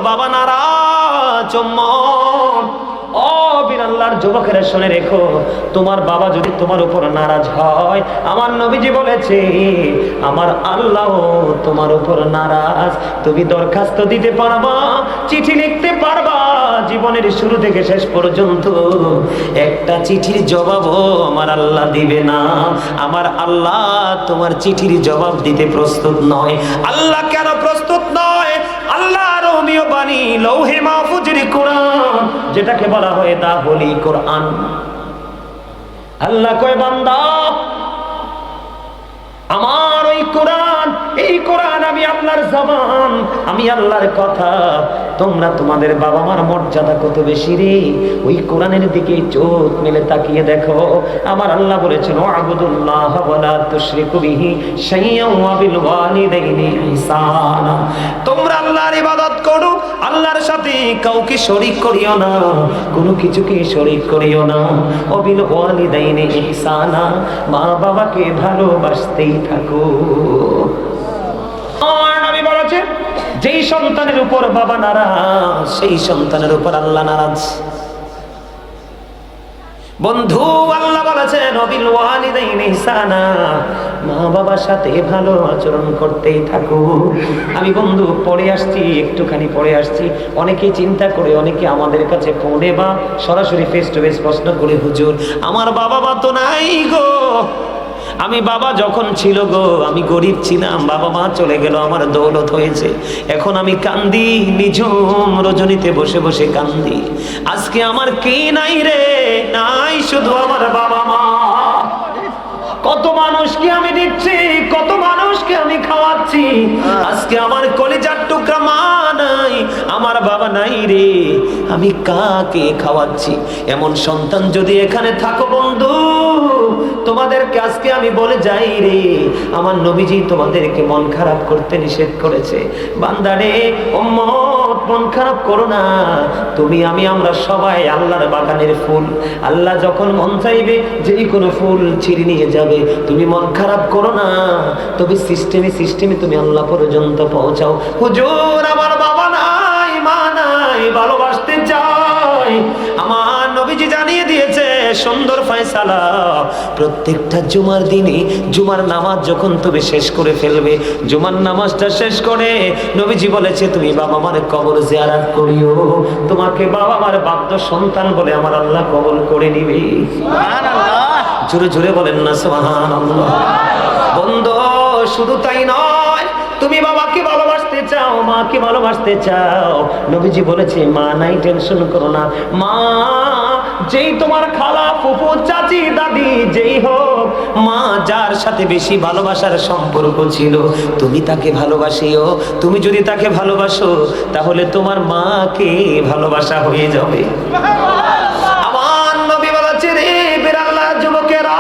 বাবা নারাজ। ও বিন আল্লাহর যুবকেরা শুনে রেখো, তোমার বাবা যদি তোমার উপর নারাজ হয়, আমার নবীজি বলেছে আমার আল্লাহ তোমার উপর নারাজ। তুমি দরখাস্ত দিতে পারবা, চিঠি লিখতে পারবা, জীবনের শুরু থেকে শেষ পর্যন্ত একটা চিঠির জবাবও আমার আল্লাহ দিবে না। আমার আল্লাহ তোমার চিঠির জবাব দিতে প্রস্তুত নয়। আল্লাহ কেন প্রস্তুত নয়? আল্লাহ রোমিও বাণী লৌহে মাহফুজের কোরআন, যেটাকে বলা হয় দা হোলি কোরআন। আল্লাহ কয় বান্দা আমার ওই কোরআন, এই কোরআন আমি আল্লাহর জবান, আমি আল্লাহর কথা। তোমরা তোমাদের বাবা মার মর্যাদা কত বেশি রে, ওই কোরআনের দিকে চোখ মেলে তাকিয়ে দেখো। আমার আল্লাহ বলেছেন ওয়াবুদুল্লাহ ওয়ালা তুশরিকু বিহি শাইয়্যান ওয়া বিল ওয়ালিদাইনি ইহসানা। তোমরা আল্লাহর ইবাদত করো, আল্লাহর সাথে কাউকে শরীক করিও না, কোনো কিছুকে শরীক করিও না। ওয়া বিল ওয়ালিদাইনি ইহসানা, মা বাবাকে ভালোবাসতেই থাকো। নবী বলেছেন যেই সন্তানের উপর বাবা নারাজ, সেই সন্তানের উপর আল্লাহ নারাজ। বন্ধু আল্লাহ বলেছেন ওয়াবিল ওয়ালিদাইনি ইহসানা, মা বাবার সাথে ভালো আচরণ করতেই থাকো। আমি বন্ধু পড়ে আসছি, একটুখানি পড়ে আসছি। অনেকেই চিন্তা করে, অনেকে আমাদের কাছে ফোনে বা সরাসরি ফেস টু ফেস প্রশ্ন করে, হুজুর আমার বাবা মা তো নাই গো, আমি বাবা যখন ছিল গো আমি গরিব ছিলাম, বাবা মা চলে গেল, আমার দৌলত হয়েছে, এখন আমি কান্দি, নিঝুম রজনীতে বসে বসে কান্দি। আজকে আমার কে নাই রে, নাই শুধু আমার বাবা মা। কত মানুষকে আমি দিচ্ছি, কত মানুষকে আমি খাওয়াচ্ছি, আজকে আমার কলিজার টুকরা মা নাই, আমার বাবা নাই রে, আমি কাকে খাওয়াচ্ছি? এমন সন্তান যদি এখানে থাকো বন্ধু, তোমাদেরকে আজকে আমি বলে যাই রে, আমার নবীজি তোমাদেরকে মন খারাপ করতে নিষেধ করেছে। বান্দারে উম্মত মন খারাপ করো না, তুমি আমি আমরা সবাই আল্লাহর বাগানের ফুল। আল্লাহ যখন মন চাইবে যেই কোনো ফুল ছিঁড়ে নিয়ে যাবে, তুমি মন খারাপ করো না, তবে সিস্টেমে তুমি আল্লাহ পর্যন্ত পৌঁছাও। হুজুর আমার বাবা নাই, মা নাই, ভালোবাসতে চাই। আমার নবীজি জানিয়ে দিয়েছে সুন্দর ফয়সালা, প্রত্যেকটা জুমার দিনে জুমার নামাজ যখন তুমি শেষ করে ফেলবে, জুমার নামাজটা শেষ করে নবীজি বলেছে তুমি বাবা মার কবর জিয়ারত করিও, তোমাকে বাবা মার বাধ্য সন্তান বলে আমার আল্লাহ কবুল করে নিবে। সুবহানাল্লাহ, জোরে জোরে বলেন না সুবহানাল্লাহ। বন্ধু শুধু তাই নয়, তুমি বাবাকে ভালোবাসতে চাও, মাকে ভালোবাসতে চাও, নবীজি বলেছে মা নাই টেনশন করো না, মা যেই তোমার খালা ফুফু চাচি দাদি যেই হোক, মা যার সাথে বেশি ভালোবাসার সম্পর্ক ছিল তুমি তাকে ভালোবাসিও। তুমি যদি তাকে ভালোবাসো তাহলে তোমার মাকে ভালোবাসা হয়ে যাবে। আমার নবী বলেছে রে বেরাল্লাহ যুবকেরা,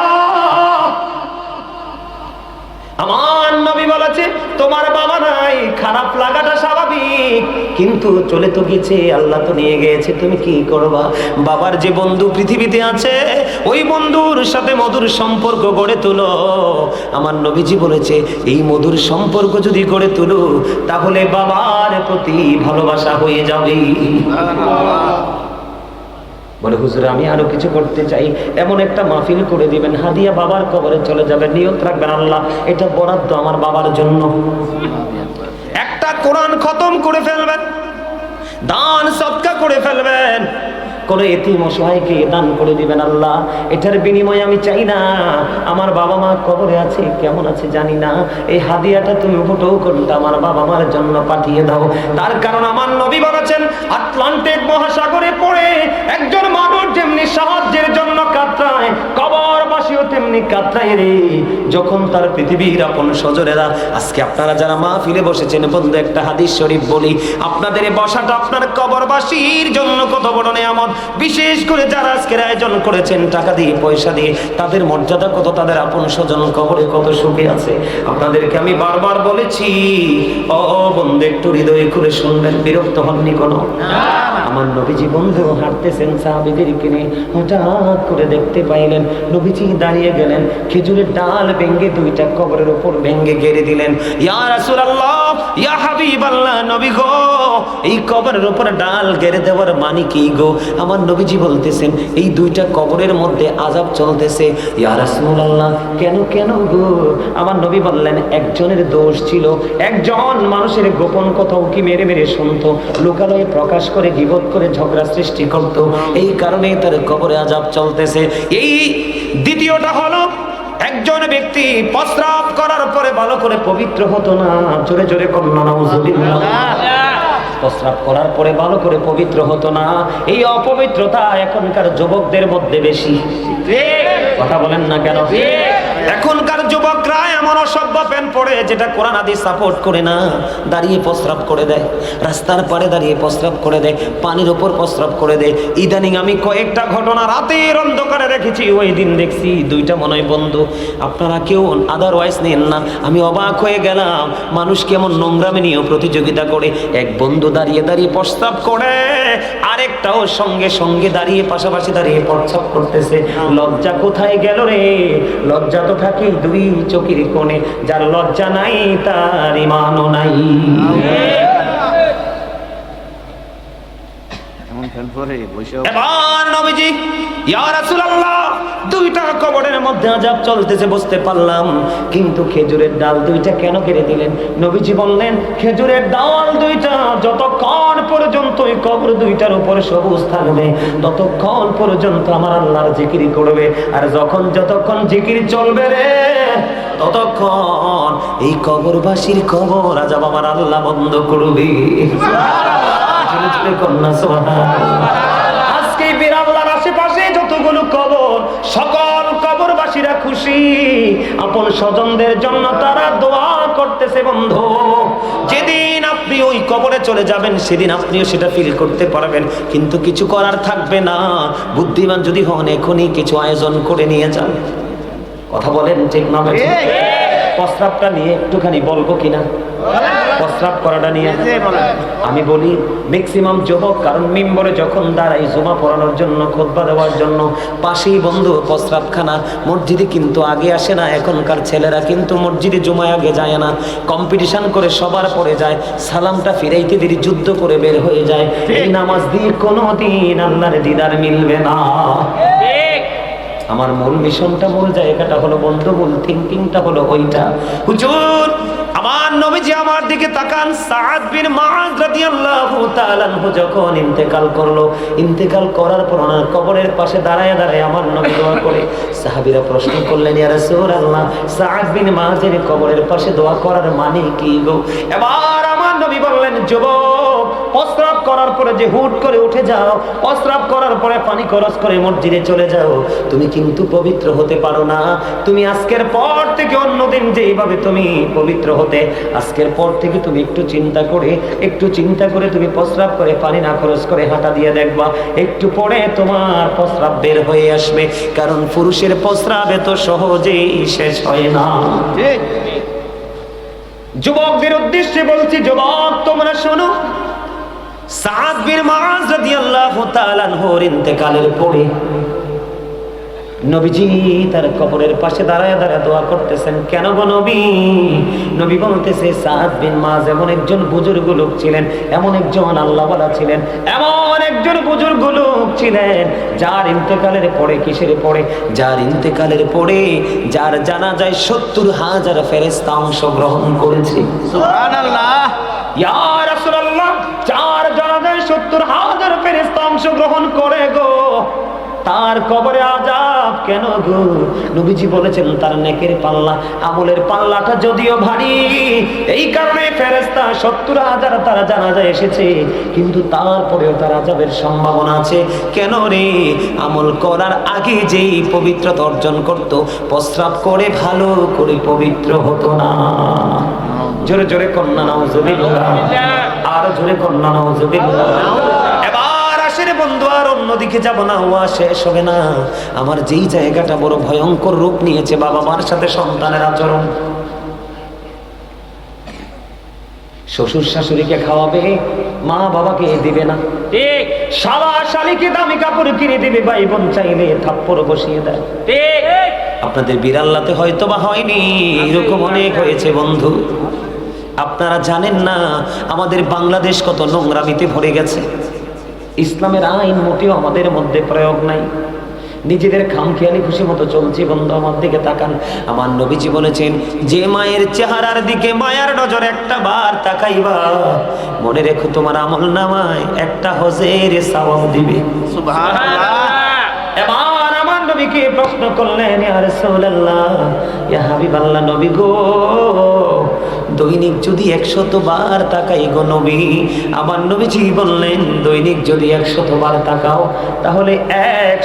আমার নবী বলেছে তোমার বাবা নাই, খারাপ লাগাটা স্বাভাবিক, কিন্তু চলে তো গেছে, আল্লাহ তো নিয়ে গেছে, তুমি কি করবা? বাবার যে বন্ধু পৃথিবীতে আছে, ওই বন্ধুর সাথে মধুর সম্পর্ক গড়ে তোলো। আমার নবীজি বলেছে এই মধুর সম্পর্ক যদি গড়ে তোলো তাহলে বাবার প্রতি ভালোবাসা হয়ে যাবে। বলে হুজুর আমি আরো কিছু করতে চাই, এমন একটা মাহফিল করে দিবেন, হাদিয়া বাবার কবরে চলে যাবে, নিয়ত রাখবেন আল্লাহ এটা বরাদ্দ আমার বাবার জন্য। একটা কোরআন খতম করে ফেলবেন, দান সদকা করে ফেলবেন, কোন এতিম অসহায়কে দান করে দিবেন। আল্লাহ এটার বিনিময়ে আমি চাই না আমার বাবা মা কবরে আছে, কেমন আছে জানি না, এই হাদিয়াটা তুমি ফটো করতে আমার বাবা মার জন্য পাঠিয়ে দাও। তার কারণ আমার নবী বলেছেন আটলান্টিক মহাসাগরে পড়ে একজন মানুষ যেমনি সাহায্যের জন্য কাতরায়, কবরবাসীও তেমনি কাতরায় রে, যখন তার পৃথিবীর আপন স্বজনেরা। আজকে আপনারা যারা মাহফিলে বসেছেন বন্ধু, একটা হাদিস শরীফ বলি, আপনাদের বসাটা আপনার কবরবাসীর জন্য কত বড় নেয়ামত। বিশেষ করে যারা আজকের আয়োজন করেছেন টাকা দিয়ে পয়সা দিয়ে, তাদের মর্যাদা কত, তাদের আপন স্বজন কবরে কত সুখে আছে। আপনাদেরকে আমি বারবার বলেছি, ও বন্ধু একটু হৃদয় খুলে শুনবেন, বিরক্ত হননি কোনো? আমার নবীজি বন্ধু হাঁটতেছেন সাহাবীদেরকে নিয়ে, হঠাৎ করে দেখতে পাইলেন নবীজি দাঁড়িয়ে গেলেন, খেজুরের ডাল ভেঙ্গে দুইটা কবরের উপর ভেঙ্গে গেড়ে দিলেন। ইয়া রাসূলুল্লাহ, ইয়া হাবিবাল্লাহ, নবী গো এই কবরের উপরে ডাল গেড়ে দেওয়ার মানে কি গো? আমার নবীজি বলতেছেন এই দুইটা কবরের মধ্যে আযাব চলতেছে। ইয়া রাসূলুল্লাহ, কেন কেন গো? আমার নবী বললেন একজনের দোষ ছিল, একজন মানুষের গোপন কথাও কি মেরে মেরে শুনতো, লোকালয়ে প্রকাশ করে গীবত করে ঝগড়া সৃষ্টি করত, এই কারণে তার কবরে আযাব চলতেছে। এই দ্বিতীয়টা হলো একজন ব্যক্তি প্রস্রাব করার পরে ভালো করে পবিত্র হতো না। জোরে জোরে কন্যা নাউজুবিল্লাহ। প্রস্রাব করার পরে ভালো করে পবিত্র হতো না। এই অপবিত্রতা এখনকার যুবকদের মধ্যে বেশি। কথা বলেন না কেন? এখনকার যুবকরা এমন অসভ্য প্যান্ট পরে যেটা কোরআন হাদিস সাপোর্ট করে না, দাঁড়িয়ে প্রস্রাব করে দেয়, রাস্তার পাড়ে দাঁড়িয়ে প্রস্রাব করে দেয়, পানির ওপর প্রস্রাব করে দেয়। ইদানিং আমি কয়েকটা ঘটনা রাতের অন্ধকারে রেখেছি, ওই দিন দেখছি দুইটা মনে হয় বন্ধু, আপনারা কেউ আদারওয়াইজ নেন না। আমি অবাক হয়ে গেলাম, মানুষ কেমন নোংরামে নিয়েও প্রতিযোগিতা করে। এক বন্ধু দাঁড়িয়ে দাঁড়িয়ে প্রস্রাব করে, আরেকটাও সঙ্গে সঙ্গে দাঁড়িয়ে পাশাপাশি দাঁড়িয়ে প্রস্রাব করতেছে। লজ্জা কোথায় গেল রে? লজ্জা তো থাকে দুই চোখের কোণে, যার লজ্জা নাই তার ঈমানও নাই। এবার নবীজি, ইয়া রাসূলুল্লাহ, দুইটা কবরের মধ্যে আযাব চলতেছে বুঝতে পারলাম, কিন্তু খেজুরের ডাল দুইটা কেন কেটে দিলেন? নবীজি বললেন খেজুরের ডাল দুইটা যতক্ষণ পর্যন্ত ওই কবর দুইটার উপরে সবুজ থাকবে ততক্ষণ পর্যন্ত আমার আল্লাহর জিকির করবে, আর যতক্ষণ জিকির চলবে রে ততক্ষণ এই কবরবাসীর কবর আযাব আমার আল্লাহ বন্ধ করবে। আজকে বিরাল্লার আশেপাশে যতগুলো কবর, সকল কবরবাসীরা খুশি, আপন স্বজনদের জন্য তারা দোয়া করতেছে। বন্ধু, যেদিন আপনি ওই কবরে চলে যাবেন সেদিন আপনিও সেটা ফিল করতে পারবেন, কিন্তু কিছু করার থাকবে না। বুদ্ধিমান যদি হন এখনই কিছু আয়োজন করে নিয়ে যান। কথা বলেন ঠিক না? প্রস্রাবটা নিয়ে একটুখানি বলবো কিনা? প্রস্রাব করাটা নিয়ে আমি বলি ম্যাক্সিমাম যুবক, কারণ মিম্বরে যখন দাঁড়াই জুমা পড়ানোর জন্য, খুতবা দেওয়ার জন্য, পাশেই বন্ধু প্রস্রাবখানা। মসজিদে কিন্তু আগে আসে না, এখনকার ছেলেরা কিন্তু মসজিদে জুমায় আগে যায় না, কম্পিটিশন করে সবার পরে যায়, সালামটা ফিরাইতে দেরি যুদ্ধ করে বের হয়ে যায়। এই নামাজ দিয়ে কোনোদিন আল্লাহর দিদার মিলবে না। আমার মূল মিশনটা, মূল জায়গাটা হলো বন্ধু, মূল থিঙ্কিংটা হলো ওইটা। হুজুর আমার নবীজি আমার দিকে তাকান, সাদ বিন মুআয রাদিয়াল্লাহু তাআলা আনহু যখন ইন্তেকাল করলো, ইন্তেকাল করার পর ওনার কবরের পাশে দাঁড়ায় দাঁড়ায় আমার নবী দোয়া করে। সাহাবীরা প্রশ্ন করলেন, ইয়া রাসূলুল্লাহ, সাদ বিন মুআযের কবরের পাশে দোয়া করার মানে কি গো? এবার আমার নবী বললেন, যুবক, প্রস্রাব করার পরে যে হুট করে উঠে যাও, প্রস্রাব করার পরে পানি খরচ করে মসজিদে চলে যাও, তুমি কিন্তু পবিত্র হতে পারো না। তুমি আজকের পর থেকে অন্যদিন যেইভাবে তুমি পবিত্র হতে, আজকের পর থেকে তুমি একটু চিন্তা করে তুমি প্রস্রাব করে পানি না খরচ করে হাঁটা দিয়ে দেখবা, একটু পরে তোমার প্রস্রাব বের হয়ে আসবে। কারণ পুরুষের প্রস্রাব এত সহজেই শেষ হয় না। যুবকদের উদ্দেশ্যে বলছি, যুবক তোমরা শোনো, সাদ বিন মুআয রাদিয়াল্লাহু তাআলা আনহুর ইন্তেকালের পরে নবীজি তার কবরের পাশে দাঁড়ায় দাঁড়ায় দোয়া করতেছেন। কেন গো নবী? নবী বলতেছে, সাদ বিন মুআয এমন একজন বুজুর্গ লোক ছিলেন, এমন একজন আল্লাহওয়ালা ছিলেন, এমন একজন বুজুর্গ লোক ছিলেন যার ইন্তেকালের পরে, কিসের পরে? যার ইন্তেকালের পরে যার জানাজায় ৭০,০০০ ফেরেশতা অংশগ্রহণ করেছে। সুবহানাল্লাহ। ইয়া রাসূলুল্লাহ, যার জানাজায় ৭০,০০০ ফেরেশতা অংশগ্রহণ করে গো, তার কবরে আযাব কেন গো? নবীজি বলেছেন তার নেকের পাল্লা, আমলের পাল্লাটা যদিও ভারী, এই কারণে ফেরেশতা ৭০,০০০ তারা জানাজায় এসেছে, কিন্তু তারপরেও তার আযাবের সম্ভাবনা আছে। কেন রে? আমল করার আগে যেই পবিত্রতা অর্জন করত, প্রস্রাব করে ভালো করে পবিত্র হতো না। জোরে জোরে কন্যা নাউজুবিল্লাহ, আর জোরে কন্যা নাউজুবিল্লাহ। বন্ধু, আর অন্যদিকে যাব না, ওয়া শেষ হবে না। আমার যেই জায়গাটা বড় ভয়ঙ্কর রূপ নিয়েছে, বাবা মার সাথে সন্তানের আচরণ। শ্বশুর শাশুড়িকে খাওয়াবে, মা বাবাকে দিবে না, ঠিক। শালা শালিকে দামি কাপড় কিনে দিবে, ভাই বোন চাইলে থাপ্পড় বসিয়ে দেয়, ঠিক। আপনাদের বিড়াল্লাতে হয়তো বা হয়নি, এরকম অনেক হয়েছে বন্ধু। আপনারা জানেন না আমাদের বাংলাদেশ কত নোংরামিতে ভরে গেছে। ইসলামের আইন মোটেও আমাদের মধ্যে প্রয়োগ নাই, নিজেদের খামখেয়ালি খুশি মতো চলছে। বন্ধু আমার দিকে তাকান, আমার নবীজি বলেছেন যে মায়ের চেহারার দিকে মায়ার নজর একটা বার তাকাইবা, মনে রেখো তোমার আমল নামায় একটা হজের সওয়াব দিবে। সুবহানাল্লাহ। এবার আমার নবীকে প্রশ্ন করলেন, ইয়া রাসূলুল্লাহ, ইয়া হাবিবাল্লাহ, নবী গো, দৈনিক যদি 100 বার তাকাই গো নবী। আমার নবীজি বললেন দৈনিক যদি 100 বার তাকাও তাহলে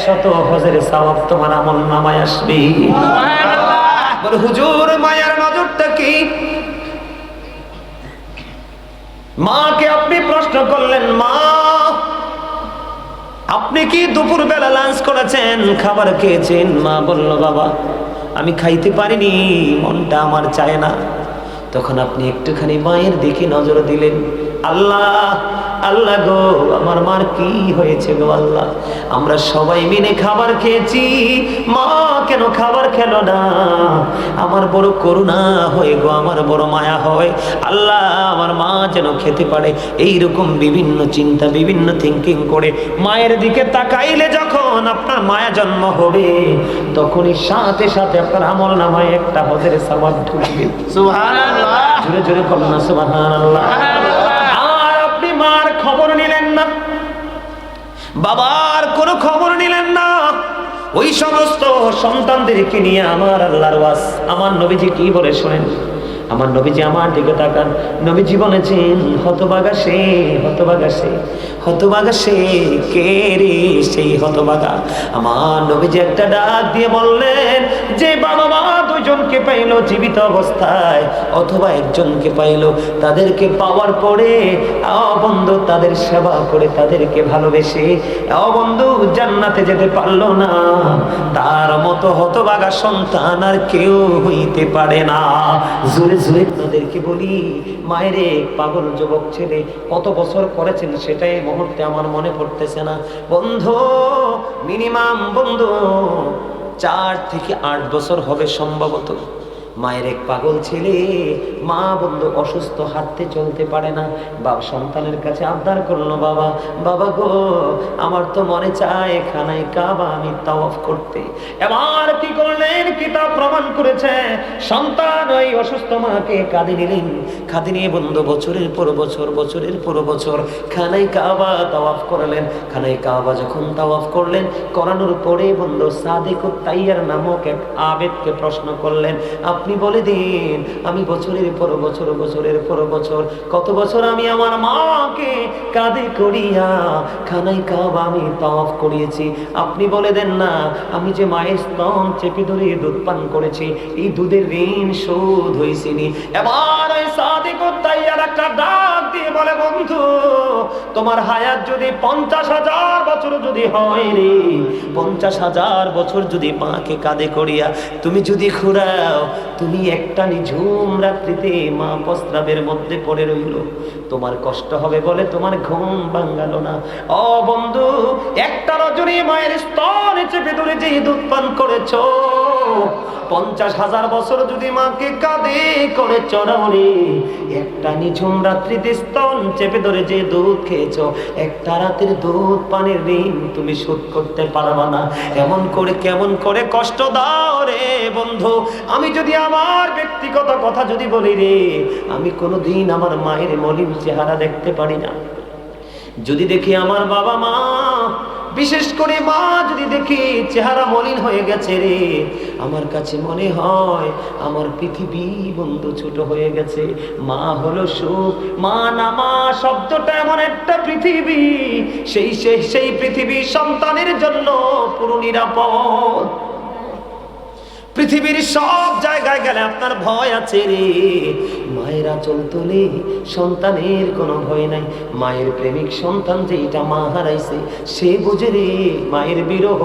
100 হজের সওয়াব তোমার আমল নামায় আসবে। সুবহানাল্লাহ। বলে হুজুর মায়ার নজরটা কি? মাকে আপনি প্রশ্ন করলেন, মা আপনি কি দুপুর বেলা লাঞ্চ করেছেন, খাবার খেয়েছেন? মা বলল, বাবা আমি খাইতে পারিনি, মনটা আমার চায় না। তখন আপনি একটুখানি মায়ের দিকে নজর দিলেন। আল্লাহ আল্লাহ গো, আমার মার কি হয়েছে গো আল্লাহ, আমরা সবাই মিলে খাবার খেয়েছি, মা কেন খাবার খেলো না? আমার বড় করুণা হয় গো, আমার বড় মায়া হয়, আল্লাহ আমার মা যেন খেতে পারে। এইরকম বিভিন্ন চিন্তা, বিভিন্ন থিঙ্কিং করে মায়ের দিকে তাকাইলে যখন আপনার মায়া জন্ম হবে, তখনই সাথে সাথে আপনার আমল নামায় একটা হজের সওয়াব ঢুকবে। সুবহানাল্লাহ। জোরে জোরে বলুন না সুবহানাল্লাহ। আর আপনি মার খবর নিলেন না, বাবার কোনো খবর নিলেন না, ওই সমস্ত সন্তানদেরকে নিয়ে আমার আল্লাহর ওয়াজ আমার নবীজি কি বলে শোনেন। আমার নবীজি আমার দিকে তাকান, নবীজি বলেছেন হতভাগা সে, হতভাগা সে, হতভাগা সে, কে রে সেই হতভাগা? আমার নবীজি একটা ডাক দিয়ে বললেন যে বাবা মা দুজনকে পাইলো জীবিত অবস্থায় অথবা একজনকে পাইলো, তাদেরকে পাওয়ার পরে বন্ধু তাদের সেবা করে তাদেরকে ভালোবেসে বন্ধু জান্নাতে যেতে পারলো না, তার মতো হতভাগা সন্তান আর কেউ হইতে পারে না। জোরে জোরে তাদেরকে বলি, মায়েরে পাগল যুবক ছেলে কত বছর করেছেন সেটাই মুহূর্তে আমার মনে পড়তেছে না। বন্ধু মিনিমাম বন্ধু 4 থেকে 8 বছর হবে সম্ভবত। মায়ের এক পাগল ছেলে, মা বন্ধু অসুস্থ, হাঁটতে চলতে পারে না, বাবা সন্তানের কাছে আবদার করলো, বাবা বাবা গো আমার তো মনে চায় খানায় কাবা আমি তাওয়াফ করতে। এবার কি করলেন? কিতাব প্রমাণ করেছে সন্তান ওই অসুস্থ মাকে কাঁধে নিলেন, কাঁধে নিয়ে বন্ধু বছরের পর বছর, বছরের পর বছর খানায় কাবা তাওয়াফ করলেন। খানায় কাবা যখন তাওয়াফ করলেন, করানোর পরে বন্ধু সাদিকুত তাইয়ার নামক এক আবেদকে প্রশ্ন করলেন, আপনি বলে দিন আমি বছরের পর বছর, বছরের পর বছর, কত বছর আমি আমার মাকে কাঁধে করিয়া খানায় কাবা আমি তাওয়াফ করিয়েছি, আপনি বলে দেন না আমি যে মায়ের স্তন চেপে ধরে দুধ পান করেছি, এই দুধের ঋণ শোধ হয়েছিনি। এবার ওই সাদিকুত তাইয়ার একটা ডাক দিয়ে বলে, বন্ধু তোমার হায়াত যদি 50,000 বছর যদি হয় রে, 50,000 বছর যদি মাকে কাঁধে করিয়া তুমি যদি ঘুরাও, তুমি একটা নিঝুম রাত্রিতে মা প্রস্রাবের মধ্যে পড়ে রইল, তোমার কষ্ট হবে বলে তোমার ঘুম ভাঙালো না। ও বন্ধু একটা রজনী মায়ের স্তনে চেপে ধরে যে দুধ পান করেছো, 50,000 বছর যদি মাকে কাঁধে করে চড়াওরে, একটা নিঝুম রাত্রিতে স্তন চেপে ধরে যে দুধ খেয়েছো, একটা রাতের দুধ পানির ঋণ তুমি শোধ করতে পারবা না। এমন করে কেমন করে কষ্ট দাও রে বন্ধু। আমি যদি আমার ব্যক্তিগত কথা যদি বলি রে, আমি কোনোদিন আমার মায়ের মলিন চেহারা দেখতে পারি না। যদি দেখি আমার বাবা মা, বিশেষ করে মা যদি দেখি চেহারা মলিন হয়ে গেছে রে, আমার কাছে মনে হয় আমার পৃথিবী বন্ধু ছোট হয়ে গেছে। মা হলো সুখ, মা না মা শব্দটা এমন একটা পৃথিবী, সেই পৃথিবী সন্তানের জন্য পুরো নিরাপদ। পৃথিবীর সব জায়গায় গেলে আপনার ভয় আছে রে, মায়ের আঁচল তোলে সন্তানের কোনো ভয় নাই। মায়ের প্রেমিক সন্তান যেটা মা হারাইছে সে বুঝে রে মায়ের বিরহ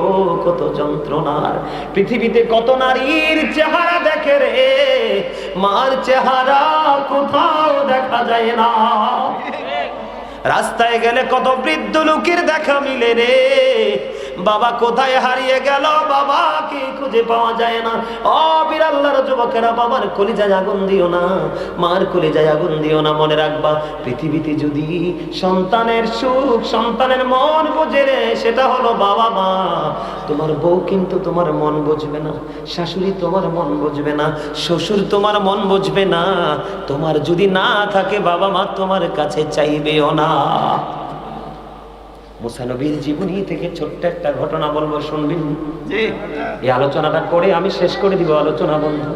কত যন্ত্রণার। পৃথিবীতে কত নারীর চেহারা দেখে রে, মার চেহারা কোথাও দেখা যায় না। রাস্তায় গেলে কত বৃদ্ধ লোকের দেখা মিলে রে, বাবা কোথায় হারিয়ে গেল, বাবাকে খুঁজে পাওয়া যায় না। ও বীর আল্লাহর যুবকেরা, বাবার কলিজায় আগুন দিও না, মার কলিজায় আগুন দিও না। মনে রাখবা, পৃথিবীতে যদি সন্তানের সুখ, সন্তানের মন বোঝে রে, সেটা হলো বাবা মা। তোমার বউ কিন্তু তোমার মন বুঝবে না, শাশুড়ি তোমার মন বুঝবে না, শ্বশুর তোমার মন বুঝবে না। তোমার যদি না থাকে বাবা মা, তোমার কাছে চাইবেও না। মুসা নবীর জীবনী থেকে ছোট্ট একটা ঘটনা বলবো, শুনবেন? এই আলোচনাটা করে আমি শেষ করে দিব আলোচনা বন্ধু।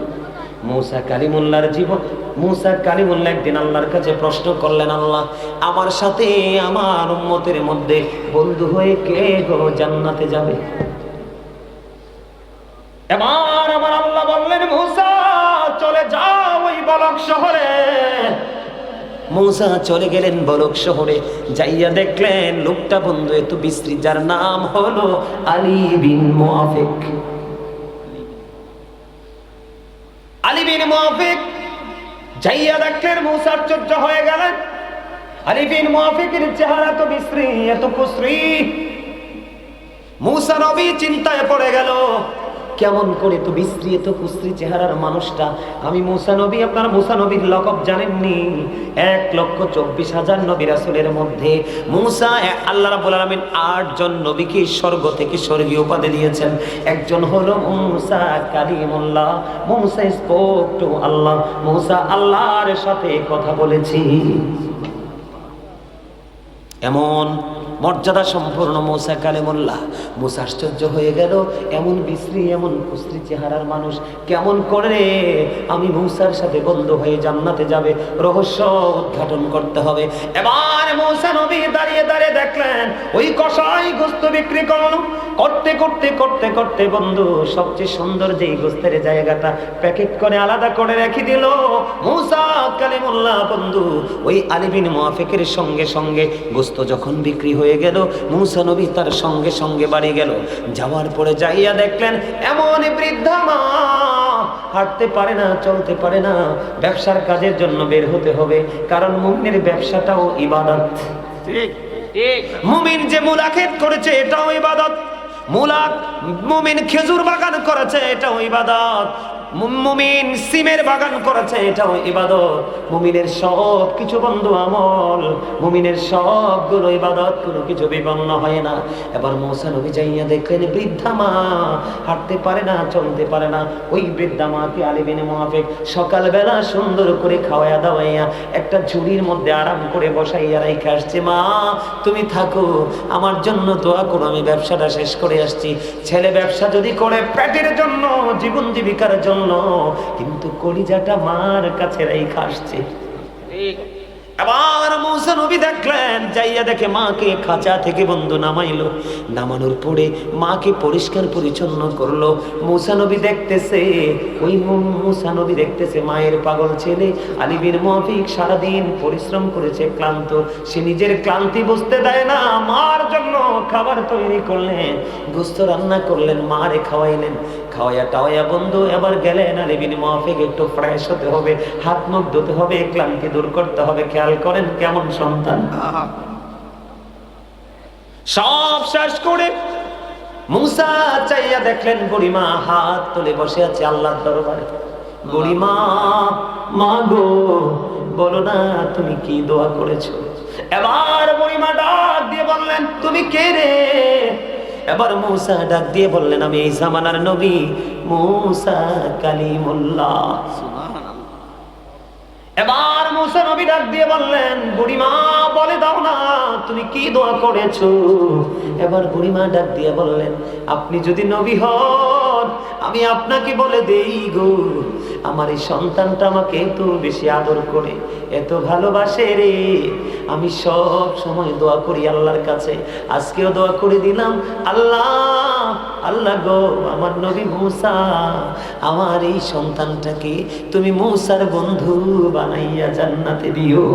মুসা কালিমুল্লাহর জীবন। মুসা কালিমুল্লাহ একদিন আল্লাহর কাছে প্রশ্ন করলেন, আল্লাহ, আমার সাথে আমার উম্মতের মধ্যে বন্ধু হয়ে কে গো জান্নাতে যাবে? এবার আমার আল্লাহ বললেন, মুসা চলে যাও ওই বলক শহরে। মুসা চলে গেলেন বলক শহরে, যাইয়া দেখলেন লোকটা বন্ধু এত বিশ্রী, যার নাম হলো আলী বিন মুআফিক। আলী বিন মুআফিক যাইয়া দেখলেন, মুসা আশ্চর্য হয়ে গেলেন। আলী বিন মুআফিকের চেহারা এত বিশ্রী, এত কুশ্রী। মুসা নবী চিন্তায় পড়ে গেল, কেমন করে তো বিশ্রী, এত কুশ্রী চেহারার মানুষটা। আমি মুসা নবী, আপনারা মুসা নবীর লকব জানেননি? 1,24,000 নবী রাসূলের মধ্যে মুসা, আল্লাহ রাব্বুল আলামিন 8 জন নবীকে স্বর্গ থেকে স্বর্গীয় উপাধি দিয়েছেন। একজন হলো মুসা কালিমুল্লাহ, মুসা স্পোক টু আল্লাহ, মুসা আল্লাহর সাথে কথা বলেছি। এমন মর্যাদা সম্পূর্ণ মুসা কালিমুল্লাহ। মুসা আশ্চর্য হয়ে গেল, এমন বিশ্রী, এমন কুশ্রী চেহারার মানুষ কেমন করে আমি মুসার সাথে বন্ধু হয়ে জান্নাতে যাবে? রহস্য উদ্ঘাটন করতে হবে। এবার মুসা নবী দাঁড়িয়ে দাঁড়িয়ে দেখলেন ওই কসাই গোস্ত বিক্রি করলো। করতে করতে করতে করতে বন্ধু সবচেয়ে সুন্দর যেই গোস্তের জায়গাটা প্যাকেট করে আলাদা করে রেখে দিল। মুসা কালিমুল্লাহ বন্ধু ওই আলী বিন মুআফিকের সঙ্গে সঙ্গে গোস্ত যখন বিক্রি হয়ে গেল, মুসা নবী তার সঙ্গে সঙ্গে বাড়ি গেল। যাওয়ার পরে যাইয়া দেখলেন এমন বৃদ্ধা মা, হাঁটতে পারে না, চলতে পারে না। ব্যবসার কাজের জন্য বের হতে হবে, কারণ মুমিনের ব্যবসাটাও ইবাদত। ঠিক ঠিক, মুমিন যে মূলা ক্ষেত করেছে এটাও ইবাদত। মুমিন খেজুর বাগান করেছে এটাও ইবাদত। মুমিন সিমের বাগান করেছে এটাও ইবাদত। মুমিনের সব কিছু বন্ধু আমল, মুমিনের সবগুলো ইবাদত, কোনো কিছু বিপন্ন হয় না। এবার মুসা নবী যাইয়া দেখলেন বৃদ্ধা মা হাঁটতে পারে না, চলতে পারে না। ওই বৃদ্ধা মাকে আলী বিন মুআফিক সকালবেলা সুন্দর করে খাওয়াইয়া দাওয়াইয়া একটা ঝুড়ির মধ্যে আরাম করে বসাইয়া রাইখে আসছে। মা তুমি থাকো, আমার জন্য দোয়া করো, আমি ব্যবসাটা শেষ করে আসছি। ছেলে ব্যবসা যদি করে পেটের জন্য, জীবন জীবিকার জন্য, কিন্তু কলিজাটা মার কাছে রাইখে আসছে। আবার মুসা নবী দেখলেন, যাইয়া দেখে মাকে খাঁচা থেকে বন্ধু নামাইলো। নামানোর পরে মাকে পরিষ্কার পরিচ্ছন্ন করলো। মুসা নবী দেখতেছে, ওই মুসা নবী দেখতেছে মায়ের পাগল ছেলে আলী বিন মুআফিক সারাদিন পরিশ্রম করেছে, ক্লান্ত। সে নিজের ক্লান্তি বুঝতে দেয় না, মার জন্য খাবার তৈরি করলেন, গোস্ত রান্না করলেন, মারে খাওয়াইলেন। খাওয়াইয়া টাওয়াইয়া বন্ধু এবার গেলেন আলী বিন মুআফিক একটু ফ্রেশ হতে হবে, হাত মুখ ধুতে হবে, ক্লান্তি দূর করতে হবে। খেয়াল করেন কেমন সন্তান। সব শেষ করে মুসা চাইয়া দেখলেন বুড়িমা হাত তুলে বসে আছে আল্লাহর দরবারে। বুড়িমা, মা গো, বলো না তুমি কি দোয়া করেছো? এবার বুড়িমা ডাক দিয়ে বললেন, তুমি কে রে? এবার মুসা ডাক দিয়ে বললেন, আমি এই জামানার নবী মুসা কালিমুল্লাহ। এবার মুসা নবী ডাক দিয়ে বললেন, বুড়িমা বলে দাও না তুমি কি দোয়া করেছো? এবার বুড়িমা ডাক দিয়ে বললেন, আপনি যদি নবী হন আমি আপনাকে বলে দেই গো, আমার এই সন্তানটা আমাকে এত বেশি আদর করে, এত ভালোবাসে রে, আমি সব সময় দোয়া করি আল্লাহর কাছে। আজকেও দোয়া করে দিলাম, আল্লাহ আল্লাহ গো, আমার নবী মুসা, আমার এই সন্তানটাকে তুমি মুসার বন্ধু বানাইয়া জান্নাতে দিও।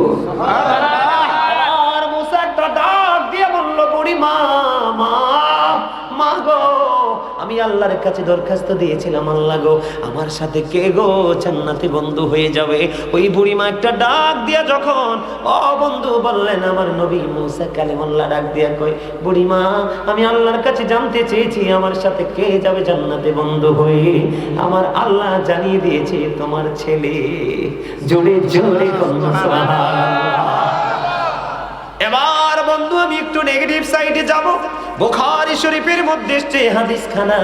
আর মুসা ডাক দিয়ে বলল, বুড়ি মা, মা গো, আমি আমি আল্লাহর কাছে দরখাস্ত দিয়েছিলাম, আল্লাহ গো আমার সাথে কে গো জান্নাতে বন্ধু হয়ে যাবে। ওই বুড়িমা একটা ডাক দিয়া যখন বন্ধু বললেন আমার নবী মুসা কালিমুল্লাহ ডাক দিয়া কই, বুড়িমা আমি আল্লাহর কাছে জানতে চেয়েছি আমার সাথে কে যাবে জান্নাতে বন্ধু হয়ে, আমার আল্লাহ জানিয়ে দিয়েছে তোমার ছেলে। জোরে জোরে সুবহানাল্লাহ। এবার বন্ধু আমি একটু নেগেটিভ সাইডে যাব। বুখারী শরীফের মধ্যে এসেছে হাদিস খানা।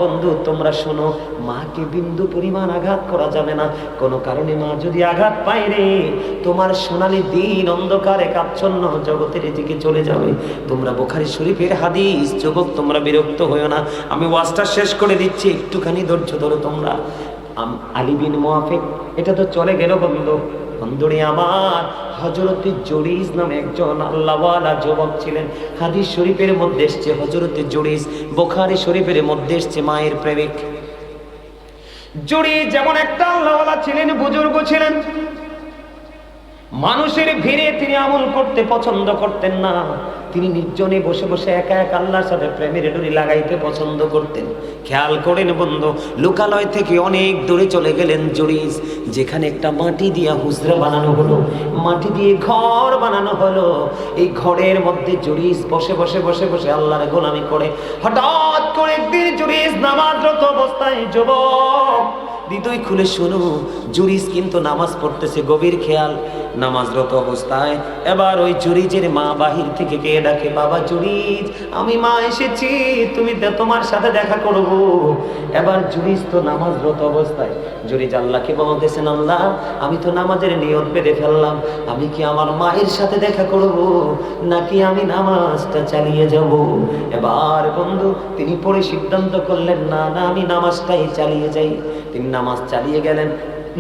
বন্ধু তোমরা শোনো, মাকে বিন্দু পরিমাণ আঘাত করা যাবে না। কোনো কারণে মা যদি আঘাত পায় রে, তোমার সোনালী দিন অন্ধকারে কাচ্ছন্ন জগতের দিকে চলে যাবে। তোমরা বুখারী শরীফের হাদিস, যুবক তোমরা বিরক্ত হইও না, আমি ওয়াজটা শেষ করে দিচ্ছি, একটুখানি ধৈর্য ধরো তোমরা। আলী বিন মুআফিক এটা তো চলে গেল বন্ধু। বন্ধুরে আমার, হযরতে জুরিজ নামে একজন আল্লাহওয়ালা যুবক ছিলেন। হাদিস শরীফের মধ্যে এসেছে হযরতে জুরিজ, বুখারী শরীফের মধ্যে এসেছে মায়ের প্রেমিক। জুরিজ যেমন একটা আল্লাহওয়ালা ছিলেন, বুজুর্গ ছিলেন, মানুষের ভিড়ে তিনি আমল করতে পছন্দ করতেন না। তিনি নির্জনে বসে বসে একা একা আল্লাহর সাথে প্রেমের ডুরি লাগাইতে পছন্দ করতেন। খেয়াল করেন বন্ধু, লোকালয় থেকে অনেক দূরে চলে গেলেন জুরিজ, যেখানে একটা মাটি দিয়া হুজরা বানানো হলো, মাটি দিয়ে ঘর বানানো হলো। এই ঘরের মধ্যে জুরিজ বসে বসে বসে বসে আল্লাহর গোলামি করে। হঠাৎ করে একদিন জুরিজ নামাজরত অবস্থায়, যুবক হৃদয় খুলে শুনো, জুরিজ কিন্তু নামাজ পড়তেছে, গভীর খেয়াল, নামাজরত অবস্থায়। এবার ওই জুরিজের মা বাহির থেকে কে ডাকে, বাবা জুরিজ আমি মা এসেছি, তুমি তোমার সাথে দেখা করব। এবার জুরিজ তো নামাজরত অবস্থায়, জুরিজ আল্লাহকে বলতেছেন, আল্লাহ আমি তো নামাজের নিয়ত বেঁধে ফেললাম, আমি কি আমার মায়ের সাথে দেখা করব নাকি আমি নামাজটা চালিয়ে যাব? এবার বন্ধু তিনি পরে সিদ্ধান্ত করলেন, না না আমি নামাজটাই চালিয়ে যাই। তিনি নামাজ চালিয়ে গেলেন।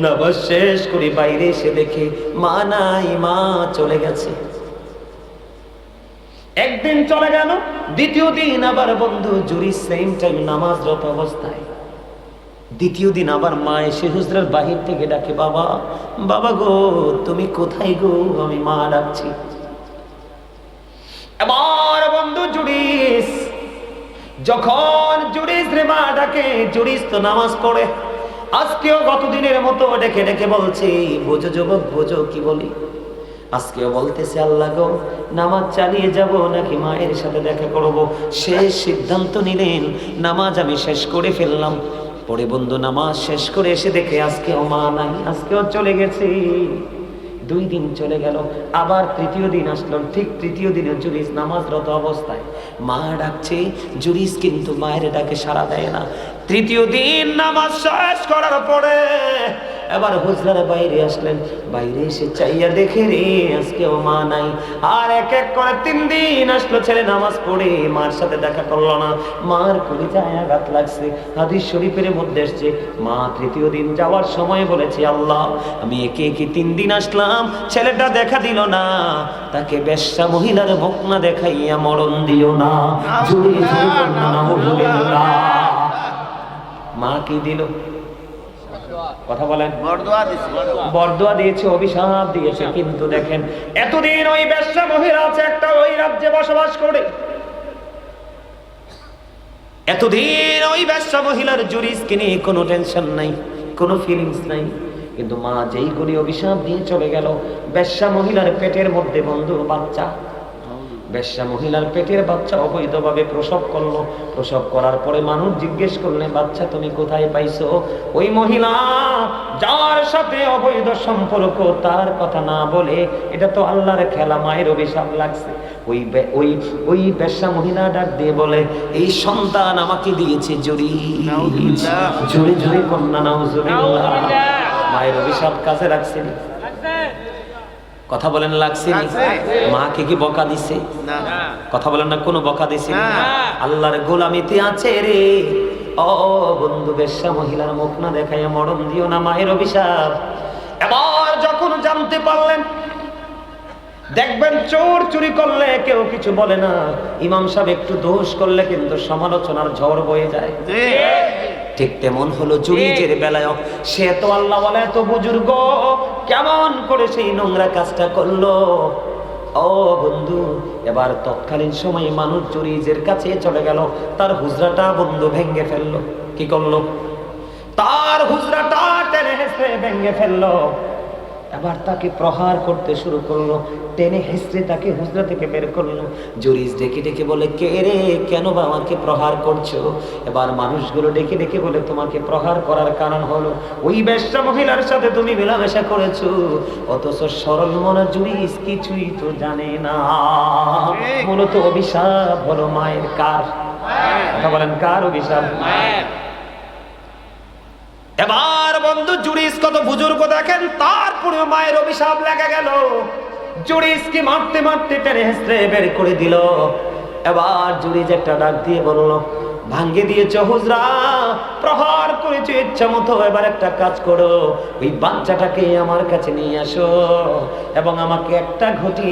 নামাজ শেষ করে বাইরে এসে দেখে মা নাই, মা চলে গেছে। একদিন চলে গেল, দ্বিতীয় দিন আবার বন্ধু জুরিজ সেম টাইম নামাজরত অবস্থায়। দ্বিতীয় দিন আবার মা এসে হুজরার বাহির থেকে ডাকে, বাবা বাবা গো তুমি কোথায় গো, আমি মা ডাকছি। এবার বন্ধু জুরিজ যখন জুরিজ রে মা ডাকে, জুরিজ তো নামাজ পড়ে। আজকেও গতদিনের মতো ডেকে ডেকে বলছে, বোঝো যুবক বোঝো কি বলি। আজকেও বলতেছে, আল্লাহ গো নামাজ চালিয়ে যাব নাকি মায়ের সাথে দেখা করব। শেষ সিদ্ধান্ত নিলেন, নামাজ আমি শেষ করে ফেললাম। পরে বন্ধু নামাজ শেষ করে এসে দেখে আজকেও মা নাই, আজকেও চলে গেছে। 2 দিন চলে গেল, আবার তৃতীয় দিন আসলো। ঠিক তৃতীয় দিনে জুরিজ নামাজরত অবস্থায়, মা ডাকছে, জুরিজ কিন্তু মায়ের ডাকে সাড়া দেয় না। তৃতীয় দিন নামাজ শেষ করার পরে এবার হুজরার বাইরে আসলেন। বাইরে এসে চাইয়া দেখে রে আজকেও মা নাই। আর এক এক করে 3 দিন আসলো, ছেলে নামাজ পড়ে মার সাথে দেখা করলো না। মার কলিজায় আঘাত লাগছে। হাদিস শরীফের মধ্যে এসেছে, মা তৃতীয় দিন যাওয়ার সময় বলেছে, আল্লাহ আমি একে একে 3 দিন আসলাম, ছেলেটা দেখা দিল না, তাকে বেশ্যা মহিলার মুখ না দেখাইয়া মরণ দিও না। জুড়ে জুড়ে নাউজুবিল্লাহ। মা কি দিল? কথা বলেন, বরদোয়া দিয়েছে, অভিশাপ দিয়েছে। কিন্তু দেখেন এতদিন ওই বেশ্যা মহিলা আছে একটা ওই রাজ্যে বসবাস করে, এতদিন ওই বেশ্যা মহিলার জুরিজকে নিয়ে কোনো টেনশন নাই, কোনো ফিলিংস নাই। কিন্তু মা যেই করে অভিশাপ দিয়ে চলে গেল, বেশ্যা মহিলার পেটের মধ্যে বন্ধু বাচ্চা, বেশ্যা মহিলার পেটের বাচ্চা অবৈধভাবে প্রসব করলো। প্রসব করার পরে মানুষ জিজ্ঞেস করলে, বাচ্চা তুমি কোথায় পাইছো? ওই মহিলা যার সাথে অবৈধ সম্পর্ক তার কথা না বলে, এটা তো আল্লাহর খেলা, মায়ের অভিশাপ লাগছে। ওই বেশ্যা মহিলা ডাক দিয়ে বলে, এই সন্তান আমাকে দিয়েছে জুরিজ। জোরে জোরে কন্যা নাউজুবিল্লাহ। মায়ের অভিশাপ কাজে লাগছে না? কথা বলেন লাগছে? মাকে কি বকা দিছে? কথা বলেন না, কোনো বকা দিছে? আল্লাহর গোলামিতে আছে রে। ও বন্ধু, বেশ্যা মহিলার মুখ না দেখাইয়া মরণ দিও না, মায়ের অভিশাপ। এবার যখন জানতে পারলেন, দেখবেন চোর চুরি করলে কেউ কিছু বলে না, ইমাম সাহেব একটু দোষ করলে কিন্তু সমালোচনার ঝড় বয়ে যায়। ঠিক তেমন হলো জুরিজের বেলায়। সে তো আল্লাহ বলে, এত বুজুর্গ, কেমন করে সেই নোংরা কাজটা করলো? ও বন্ধু, এবার তৎকালীন সময়ে মানুষ জুরিজের কাছে চলে গেল, তার হুজরাটা বন্ধু ভেঙে ফেললো। কি করলো? তার হুজরাটা টেনে হেসড়ে ভেঙে ফেললো। এবার তাকে প্রহার করতে শুরু করলো, টেনে হেসড়ে তাকে হুজরা থেকে বের করলো। জুরিজ ডেকে ডেকে বলে, কে রে, কেন বা আমাকে প্রহার করছো? এবার মানুষগুলো ডেকে ডেকে বলে, তোমাকে প্রহার করার কারণ হলো ওই বেশ্যা মহিলার সাথে তুমি মেলামেশা করেছো। অথচ সরল মনা জুরিজ কিছুই তো জানে না। মূলত অভিশাপ হলো মায়ের। কার কথা বলেন, কার অভিশাপ? এবার বন্ধু জুরিজ কত বুজুর্গ দেখেন, তারপরে মায়ের অভিশাপ লেগে গেল। জুরিজকে মারতে মারতে টেনে হেসড়ে বের করে দিল। এবার জুরিজ একটা ডাক দিয়ে বলল, ভাঙ্গে দিয়েছ হুজরা, প্রহার করেছো ইচ্ছা মতো, এবার একটা কাজ করো, ওই বাচ্চাটাকে আমার কাছে নিয়ে আসো এবং আমাকে একটা ঘটি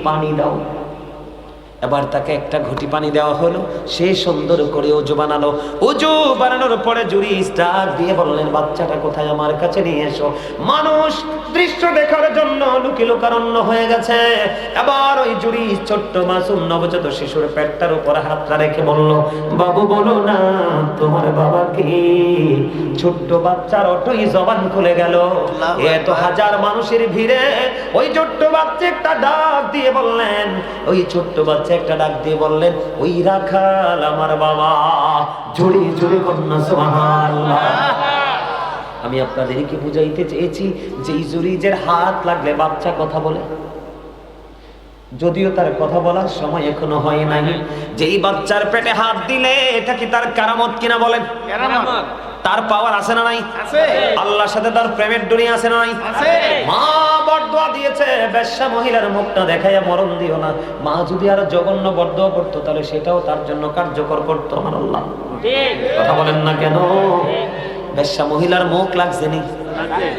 পানি দাও। এবার তাকে একটা ঘটি পানি দেওয়া হলো, সে সুন্দর করে ওযু বানালো। ওযু বানানোর পরে জুরিজ ডাক দিয়ে বললেন, বাচ্চাটা কোথায়, আমার কাছে নিয়ে এসো। মানুষ দৃশ্য দেখার জন্য লুকি লোকারণ্য হয়ে গেছে। এবার ওই জুরিজ ছোট্ট মাসুম নবজাত শিশুর পেটটার উপর হাতটা রেখে বলল, বাবু বলো না তোমার বাবা কি? ছোট্ট বাচ্চার অটই জবান খুলে গেল। এত হাজার মানুষের ভিড়ে ওই ছোট্ট বাচ্চা একটা ডাক দিয়ে বললেন, ওই ছোট্ট বাচ্চা একটা ডাক দিয়ে বললেন, ওই রাখাল আমার বাবা। জোরে জোরে কন্যা সুবহানাল্লাহ। আমি আপনাদেরকে বুঝাইতে চেয়েছি যে জুরিজের হাত লাগলে বাচ্চা কথা বলে, যদিও তার কথা বলার সময় এখনো হয় নাই। যেই বাচ্চার পেটে হাত দিলে এটা কি তার কারামত কিনা বলেন? কারামত। তার পাওয়ার আছে না নাই? আছে। আল্লাহর সাথে তার প্রেমের দুনিয়া আছে না নাই? আছে। মা বরদোয়া দিয়েছে, বেশ্যা মহিলার মুখটা দেখাইয়া মরণ দিও না। মা যদি আর জঘন্য বরদোয়া করতো তাহলে সেটাও তার জন্য কার্যকর করতো আমার আল্লাহ। ঠিক কথা বলেন না কেন? বেশ্যা মহিলার মুখ লাগছে নি,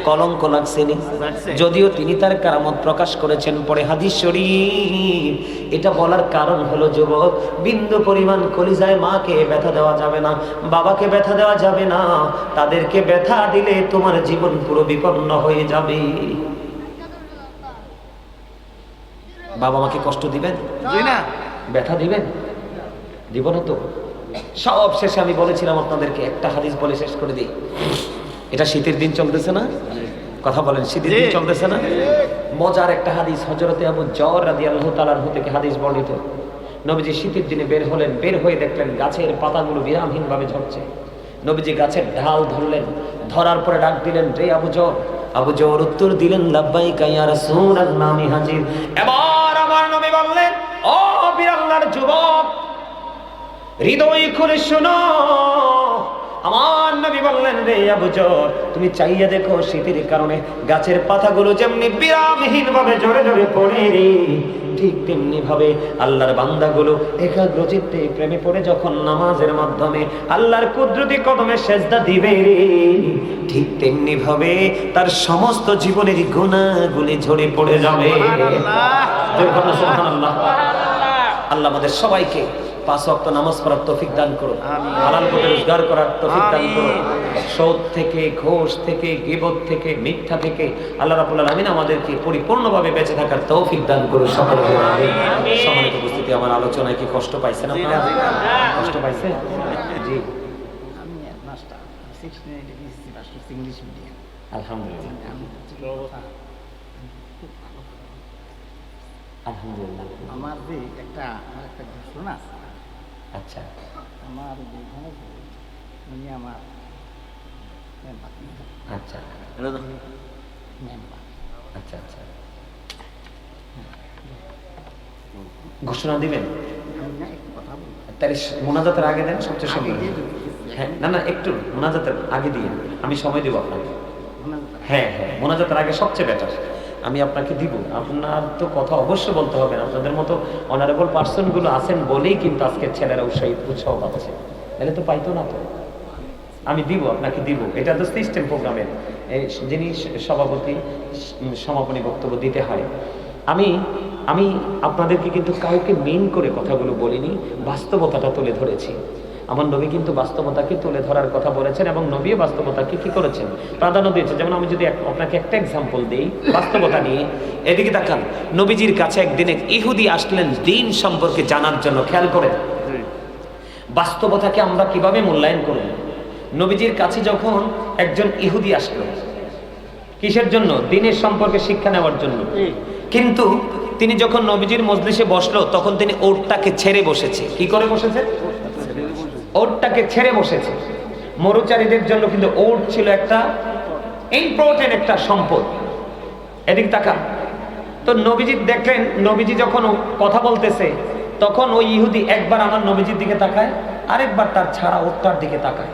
কলঙ্ক লাগছে নি, যদিও তিনি তার কারামত প্রকাশ করেছেন। পরে হাদিস শরীফ এটা বলার কারণ হলো, যুবক, বিন্দু পরিমাণ কলিজায় মাকে ব্যথা দেওয়া যাবে না, বাবাকে ব্যথা দেওয়া যাবে না। তাদেরকে ব্যথা দিলে তোমার জীবন পুরো বিপন্ন হয়ে যাবে। বাবা মাকে কষ্ট দিবেন না, ব্যথা দিবেন, দিব না তো। সব শেষে আমি বলেছিলাম আপনাদেরকে একটা হাদিস বলে শেষ করে দিই। এটা শীতের দিন চলতেছে না? কথা বলেন, শীতের দিন চলতেছে না? মজার একটা হাদিস, হযরতে আবু যর রাদিয়াল্লাহু তাআলা আনহু থেকে হাদিস বর্ণিত। নবীজি শীতের দিনে বের হলেন, বের হয়ে দেখলেন গাছের পাতাগুলো বিরামহীন ভাবে ঝরছে। নবীজি গাছের ঢাল ধরলেন, ধরার পরে ডাক দিলেন, রে আবু যর। আবু যর উত্তর দিলেন, লাব্বাইকা ইয়া রাসূলুল্লাহ, আমি হাজির। এবার আমার নবী বললেন, ও বীর আল্লাহর যুবক, হৃদয় খুলে শোনো। আমার নবী বললেন, রে আবু যর, তুমি চাইয়া দেখো শীতের কারণে গাছের পাতাগুলো যেমনি বিরামহীন ভাবে ঝরে ঝরে পড়ে, ঠিক তেমনি ভাবে আল্লাহর বান্দাগুলো একাগ্র চিত্তে প্রেমে পড়ে যখন নামাজের মাধ্যমে আল্লাহর কুদরতি কদমে সেজদা দিবে, ঠিক তেমনি ভাবে তার সমস্ত জীবনের গুনাহগুলি ঝরে পড়ে যাবে। সুবহানাল্লাহ। আল্লাহ আমাদের সবাইকে 5 ওয়াক্ত নামাজ পড়ার তৌফিক দান করুন, হালাল পথে রোজগার করার তৌফিক দান করুন, সুদ থেকে, ঘুষ থেকে, গীবত থেকে, মিথ্যা থেকে আল্লাহ রাব্বুল আলামিন আমাদেরকে পরিপূর্ণভাবে বেঁচে থাকার তৌফিক দান করুন সকলকে। আমিন। সম্মানিত উপস্থিতি, আমার আলোচনায় কি কষ্ট পাইছেন আপনারা? কষ্ট পাইছেন? জি। আমি master 69 degree master English medium. আলহামদুলিল্লাহ। আলহামদুলিল্লাহ। আমার যে একটা ঘোষণা আছে। আচ্ছা, আমার উনি আমার আচ্ছা আচ্ছা আচ্ছা, ঘোষণা দিবেন তাহলে মোনাজাতের আগে দেন, সবচেয়ে সুন্দর। হ্যাঁ, না না, একটু মোনাজাতের আগে দিয়ে আমি সময় দেবো আপনাকে। হ্যাঁ হ্যাঁ, মোনাজাতের আগে সবচেয়ে বেটার। আমি আপনাকে দিব, আপনার তো কথা অবশ্যই বলতে হবে। আপনাদের মতো অনারেবল পার্সন গুলো আছেন বলেই কিন্তু আজকের ছেলেরা উৎসাহ পাচ্ছে, তাহলে তো পাইতো না। তো আমি দিব, আপনাকে দিব। এটা তো সিস্টেম প্রোগ্রামের, যিনি সভাপতি সমাপনী বক্তব্য দিতে হয়। আমি আপনাদেরকে কিন্তু কাউকে মেইন করে কথাগুলো বলিনি, বাস্তবতাটা তুলে ধরেছি। আমার নবী কিন্তু বাস্তবতাকে তুলে ধরার কথা বলেছেন এবং নবীও বাস্তবতাকে কি করেছেন, প্রাধান্য দিয়েছেন। যেমন আমি যদি আপনাকে একটা এক্সাম্পল দিই বাস্তবতা নিয়ে, এদিকে তাকান। নবীজির কাছে একদিন এক ইহুদি আসলেন দিন সম্পর্কে জানার জন্য। খেয়াল করেন বাস্তবতাকে আমরা কিভাবে মূল্যায়ন করব। নবীজির কাছে যখন একজন ইহুদি আসলো, কিসের জন্য? দিনের সম্পর্কে শিক্ষা নেওয়ার জন্য। কিন্তু তিনি যখন নবীজির মজলিসে বসলো তখন তিনি ওটটাকে ছেড়ে বসেছে। কি করে বসেছে? ওটটাকে ছেড়ে বসেছে। মরুচারীদের জন্য কিন্তু ওট ছিল একটা ইম্পর্টেন্ট একটা সম্পদ। এদিক তাকান। তো নবীজি দেখলেন, নবীজি যখন কথা বলতেছে তখন ওই ইহুদি একবার আমার নবীজির দিকে তাকায়, আরেকবার তার ছাড়া ওটটার দিকে তাকায়।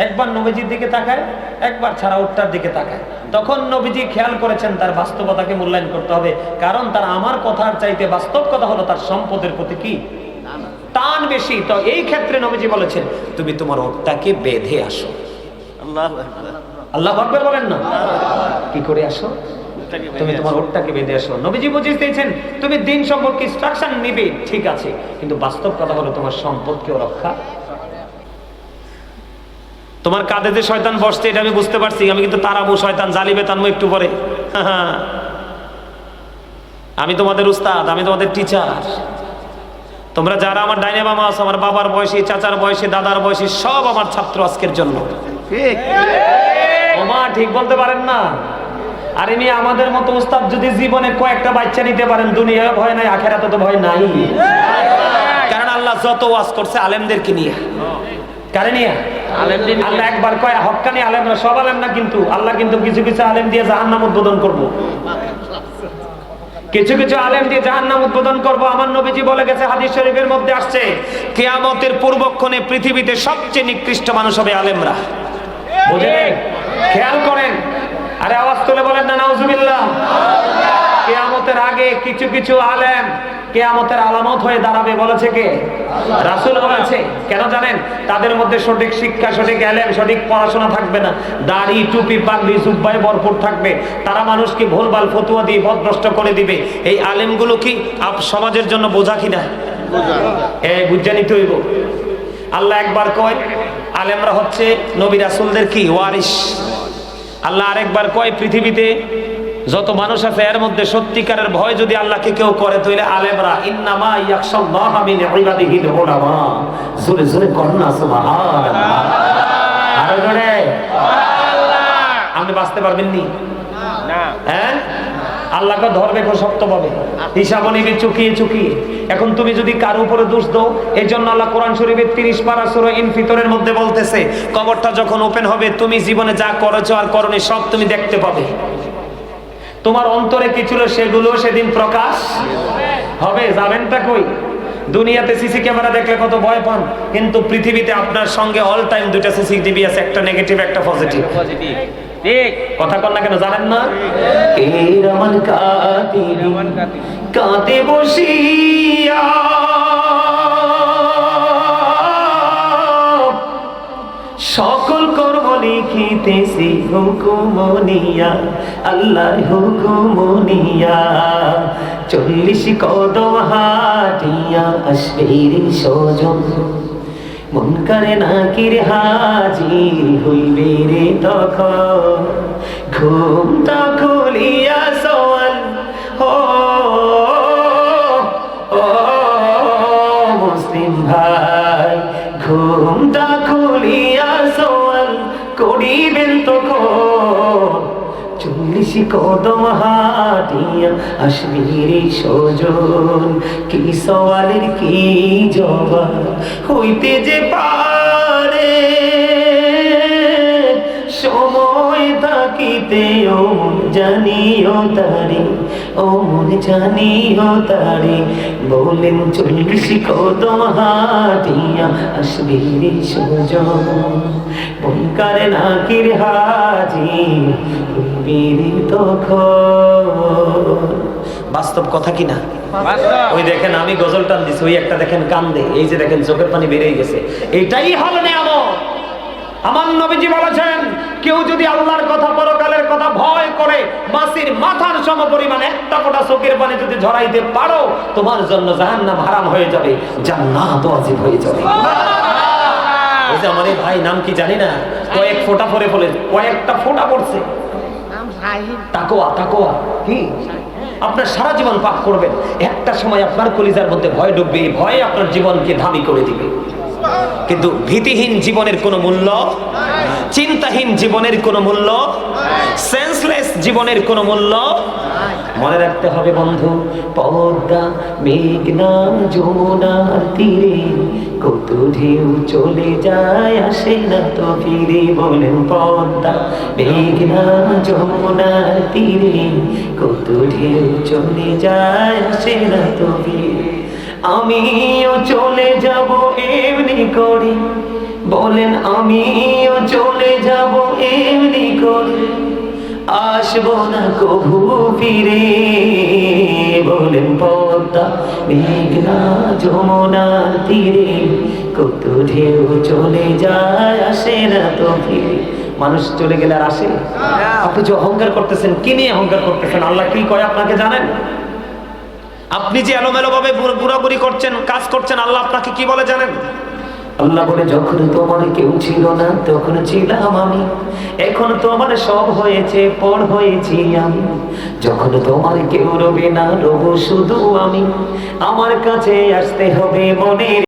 একবার নবীজির দিকে তাকায়, একবার ছাড়া ওটটার দিকে তাকায়। তখন নবীজি খেয়াল করেছেন তার বাস্তবতাকে মূল্যায়ন করতে হবে, কারণ তার আমার কথার চাইতে বাস্তব কথা হলো তার সম্পদের প্রতি কি টান বেশি। তো এই ক্ষেত্রে নবীজি বলেছেন তুমি তোমার ওটটাকে বেঁধে আসো। আল্লাহু আকবার বলেন না? কি করে আসো? তুমি তোমার ওটটাকে বেঁধে আসো। নবীজি বুঝিয়ে দিয়েছেন তুমি দিন সম্পর্কে ইনস্ট্রাকশন নিবে, ঠিক আছে, কিন্তু বাস্তব কথা হলো তোমার সম্পদকেও রক্ষা। তোমার কাঁধে যে শয়তান বসছে এটা আমি বুঝতে পারছি, আমি কিন্তু তারাবো শয়তান জালিবে তানবো একটু পরে। আমি তোমাদের উস্তাদ, আমি তোমাদের টিচার। তোমরা যারা আমার ডাইনে বামা আছো, আমার বাবার বয়সী, চাচার বয়সী, দাদার বয়সী, সব আমার ছাত্র আজকের জন্য। ওমা ঠিক বলতে পারেন না? আর এমনি আমাদের মতো উস্তাদ যদি জীবনে কয়েকটা বাচ্চা নিতে পারেন, দুনিয়ায় ভয় নাই, আখেরাতে তো ভয় নাই। কারণ আল্লাহ যত ওয়াজ করছে আলেমদেরকে নিয়ে। কারে নিয়ে? আল্লাহ একবার কয় হক্কানি আলেমরা, সব আলেম না কিন্তু। আল্লাহ কিন্তু কিছু কিছু আলেম দিয়ে জাহান্নাম উদ্বোধন করব, কিছু কিছু আলেম দিয়ে জাহান্নাম উদ্বোধন করব। আমার নবীজি বলে গেছে, হাদিস শরীফের মধ্যে আসছে, কিয়ামতের পূর্বক্ষণে পৃথিবীতে সবচেয়ে নিকৃষ্ট মানুষ হবে আলেমরা। বুঝলেন? খেয়াল করেন। আরে আওয়াজ তুলে বলেন না নাউজুবিল্লাহ। কিয়ামতের আগে কিছু কিছু আলেম কিয়ামতের আলামত হয়ে দাঁড়াবে, বলেছে কে? রাসূল বলেছে। কেন জানেন? তাদের মধ্যে সঠিক শিক্ষা, সঠিক ইলম, সঠিক পড়াশোনা থাকবে না। দাড়ি, টুপি, পাগড়ি, জুব্বায় ভরপুর থাকবে। তারা মানুষকে ভুলভাল ফতোয়া দিয়ে পথভ্রষ্ট করে দিবে। এই আলেমগুলো কি সমাজের জন্য বোঝা কিনা? বুঝে নিতে হইব। আল্লাহ একবার কয় আলেমরা হচ্ছে নবী রাসূলদের কি ওয়ারিস। আল্লাহ আরেকবার কয় পৃথিবীতে যত মানুষ আছে এর মধ্যে সত্যিকারের ভয় যদি আল্লাহকে কেউ করে তাহলে আলেমরা। ইন্নামা ইয়াখশাল্লাহা মিন ইবাদিহিল উলামা। জোরে জোরে করুন না সুবহানাল্লাহ। আরে জোরে সুবহানাল্লাহ। আপনি বাঁচতে পারবেন নি? না। হ্যাঁ, আল্লাহকে ধরবে কো শক্ত পাবে, হিসাব নিবে চুকিয়ে চুকিয়ে। এখন তুমি যদি কারো উপরে দোষ দাও, এই জন্য আল্লাহ কোরআন শরীফের 30 পারা সূরা ইনফিতরের মধ্যে বলতেছে, কবরটা যখন ওপেন হবে তুমি জীবনে যা করেছো আর করনি সব তুমি দেখতে পাবে। তোমার অন্তরে কি ছিল সেগুলো সেদিন প্রকাশ হবে। যাবেনটা কই? দুনিয়াতে সিসি ক্যামেরা দেখলে কত ভয় পান, কিন্তু পৃথিবীতে আপনার সঙ্গে অল টাইম দুইটা সিসিটিভি আছে, একটা নেগেটিভ একটা পজিটিভ। ঠিক কথা কন না কেন জানেন না? কিরামান কাতিবিন কাঁদে বসিয়া সকল কর্ম লিখিতেছি হুকুমনিয়া, আল্লাহর হুকুমনিয়া। 40 কদম হাঁটিয়া আসবে রে সজন, মুনকারে নাকির হাজির হইবে রে তখন। ঘুমটা খুলিয়া সওয়াল ও মুসলিম ভাই, ঘুমটা খুলিয়া সওয়াল করিবেন তখন। 40 কদম হাঁটিয়া আসবি রে সজন, কি সওয়ালের কি জবাব হইতে যে পারে। সময় থাকিতে ও জানিও তারে, ও মন জানিও তারে। বলেন 40 কদম হাঁটিয়া আসবি রে সজন, মুনকার নাকির হাজির হইবে রে তখন। বাস্তব কথা কি না? ওই দেখেন আমি গজল টান দিছি, ওই একটা দেখেন কান্দে, এই যে দেখেন চোখের পানি বেরিয়ে গেছে। এটাই হলো নিয়ামত। আমার নবীজি বলেছেন কেউ যদি আল্লাহর কথা পরকালের কথা ভয় করে মাছির মাথার সমপরিমাণ একটা ফোঁটা চোখের পানি যদি ঝরাইতে পারো, তোমার জন্য জাহান্নাম হারাম হয়ে যাবে, জান্নাত ওয়াজিব হয়ে যাবে। ওই যে আমার এই ভাই নাম কি জানি না, কয়েক ফোঁটা পরে বলে, কয়েকটা ফোঁটা পড়ছে। তাকওয়া, তাকওয়া কি? আপনার সারা জীবন পাপ করবেন, একটা সময় আপনার কলিজার মধ্যে ভয় ঢুকবে, এই ভয় আপনার জীবনকে দামি করে দিবে। কিন্তু ভীতিহীন জীবনের কোনো মূল্য, চিন্তাহীন জীবনের কোনো মূল্য, সেন্সলেস জীবনের কোনো মূল্য। মনে রাখতে হবে বন্ধু, পদ্মা মেঘনা যমুনার তীরে কত ঢেউ চলে যায় আসে না তো ফিরে। বলেন পদ্মা মেঘনা যমুনার তীরে কত ঢেউ চলে যায় আসে না তো ফিরে। আমিও চলে যাব এমনি করে, বলেন আমিও চলে যাব এমনি করে, আসবো না কভু ফিরে। বলেন পদ্মা মেঘনা যমুনার তীরে কত ঢেউ চলে যায় আসে না তো ফিরে। মানুষ চলে গেলে আর আসে? আপনি যে অহংকার করতেছেন, কি নিয়ে অহংকার করতেছেন? আল্লাহ কি কয় আপনাকে জানেন? আপনি যে এলোমেলো ভাবে ঘোরাঘুরি করছেন, কাজ করছেন, আল্লাহ আপনাকে কি বলে জানেন? আল্লাহ বলে, যখন তোমার কেউ ছিল না তখন ছিলাম আমি, এখন তোমার সব হয়েছে, পর হয়েছি আমি। যখন তোমার কেউ রবে না, রব শুধু আমি। আমার কাছে আসতে হবে মনের